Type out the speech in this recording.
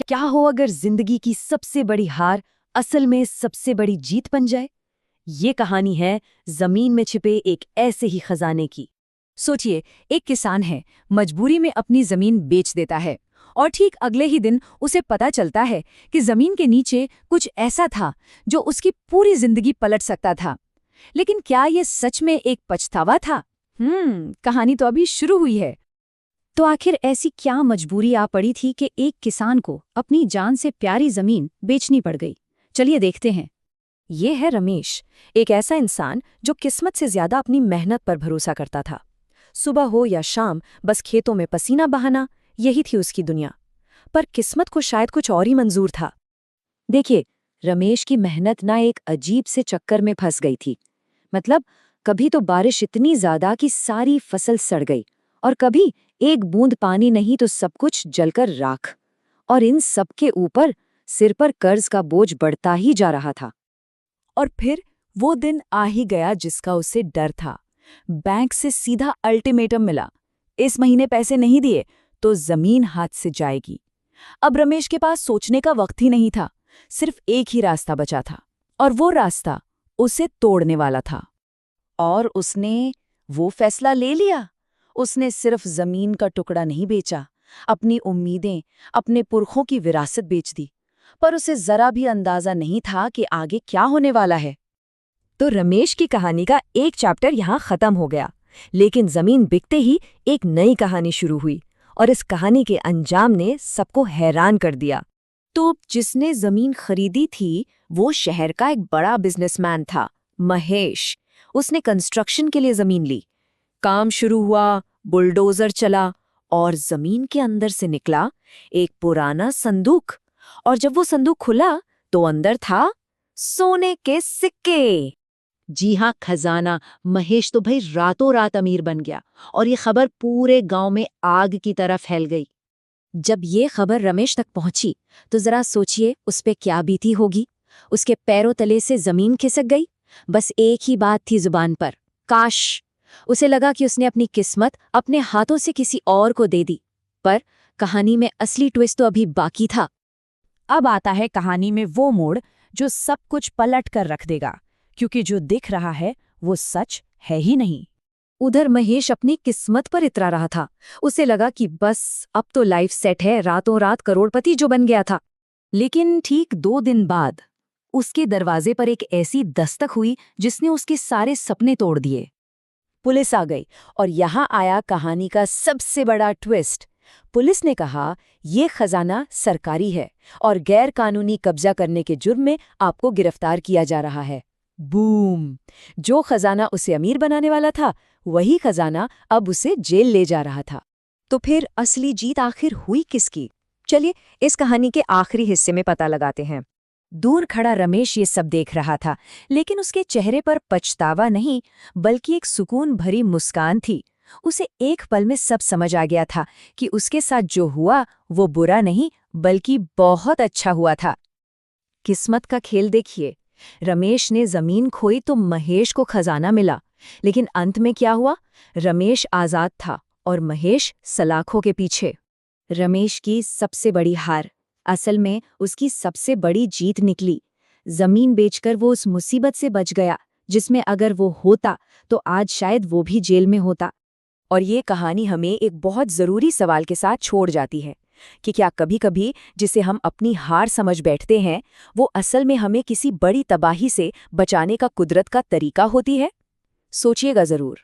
क्या हो अगर जिंदगी की सबसे बड़ी हार असल में सबसे बड़ी जीत बन जाए। ये कहानी है जमीन में छिपे एक ऐसे ही खजाने की। सोचिए, एक किसान है, मजबूरी में अपनी जमीन बेच देता है और ठीक अगले ही दिन उसे पता चलता है कि जमीन के नीचे कुछ ऐसा था जो उसकी पूरी जिंदगी पलट सकता था। लेकिन क्या ये सच में एक पछतावा था? कहानी तो अभी शुरू हुई है। तो आखिर ऐसी क्या मजबूरी आ पड़ी थी कि एक किसान को अपनी जान से प्यारी जमीन बेचनी पड़ गई? चलिए देखते हैं। ये है रमेश, एक ऐसा इंसान जो किस्मत से ज्यादा अपनी मेहनत पर भरोसा करता था। सुबह हो या शाम बस खेतों में पसीना बहाना, यही थी उसकी दुनिया। पर किस्मत को शायद कुछ और ही मंजूर था। देखिए, रमेश की मेहनत ना एक अजीब से चक्कर में फंस गई थी। मतलब कभी तो बारिश इतनी ज्यादा कि सारी फसल सड़ गई, और कभी एक बूंद पानी नहीं तो सब कुछ जलकर राख। और इन सब के ऊपर सिर पर कर्ज का बोझ बढ़ता ही जा रहा था। और फिर वो दिन आ ही गया जिसका उसे डर था। बैंक से सीधा अल्टीमेटम मिला, इस महीने पैसे नहीं दिए तो जमीन हाथ से जाएगी। अब रमेश के पास सोचने का वक्त ही नहीं था, सिर्फ एक ही रास्ता बचा था, और वो रास्ता उसे तोड़ने वाला था। और उसने वो फैसला ले लिया। उसने सिर्फ जमीन का टुकड़ा नहीं बेचा, अपनी उम्मीदें, अपने पुरखों की विरासत बेच दी। पर उसे जरा भी अंदाजा नहीं था कि आगे क्या होने वाला है। तो रमेश की कहानी का एक चैप्टर यहाँ खत्म हो गया, लेकिन जमीन बिकते ही एक नई कहानी शुरू हुई, और इस कहानी के अंजाम ने सबको हैरान कर दिया। तो जिसने जमीन खरीदी थी वो शहर का एक बड़ा बिजनेसमैन था, महेश। उसने कंस्ट्रक्शन के लिए जमीन ली। काम शुरू हुआ, बुलडोजर चला, और जमीन के अंदर से निकला एक पुराना संदूक। और जब वो संदूक खुला तो अंदर था सोने के सिक्के। जी हाँ, खजाना। महेश तो भाई रातों रात अमीर बन गया और ये खबर पूरे गांव में आग की तरह फैल गई। जब ये खबर रमेश तक पहुंची तो जरा सोचिए उस पे क्या बीती होगी। उसके पैरों तले से जमीन खिसक गई। बस एक ही बात थी जुबान पर, काश। उसे लगा कि उसने अपनी किस्मत अपने हाथों से किसी और को दे दी। पर कहानी में असली ट्विस्ट तो अभी बाकी था। अब आता है कहानी में वो मोड़ जो सब कुछ पलट कर रख देगा, क्योंकि जो दिख रहा है वो सच है ही नहीं। उधर महेश अपनी किस्मत पर इतरा रहा था। उसे लगा कि बस अब तो लाइफ सेट है, रातों रात करोड़पति जो बन गया था। लेकिन ठीक 2 दिन बाद उसके दरवाजे पर एक ऐसी दस्तक हुई जिसने उसके सारे सपने तोड़ दिए। पुलिस आ गई, और यहाँ आया कहानी का सबसे बड़ा ट्विस्ट। पुलिस ने कहा ये खजाना सरकारी है और गैर कानूनी कब्जा करने के जुर्म में आपको गिरफ्तार किया जा रहा है। बूम! जो खजाना उसे अमीर बनाने वाला था, वही खजाना अब उसे जेल ले जा रहा था। तो फिर असली जीत आखिर हुई किसकी? चलिए इस कहानी के आखिरी हिस्से में पता लगाते हैं। दूर खड़ा रमेश ये सब देख रहा था, लेकिन उसके चेहरे पर पछतावा नहीं, बल्कि एक सुकून भरी मुस्कान थी। उसे एक पल में सब समझ आ गया था कि उसके साथ जो हुआ वो बुरा नहीं, बल्कि बहुत अच्छा हुआ था। किस्मत का खेल देखिए, रमेश ने जमीन खोई तो महेश को खजाना मिला। लेकिन अंत में क्या हुआ? रमेश आजाद था और महेश सलाखों के पीछे। रमेश की सबसे बड़ी हार असल में उसकी सबसे बड़ी जीत निकली। जमीन बेचकर वो उस मुसीबत से बच गया जिसमें अगर वो होता तो आज शायद वो भी जेल में होता। और ये कहानी हमें एक बहुत ज़रूरी सवाल के साथ छोड़ जाती है कि क्या कभी-कभी जिसे हम अपनी हार समझ बैठते हैं, वो असल में हमें किसी बड़ी तबाही से बचाने का कुदरत का तरीका होती है? सोचिएगा ज़रूर।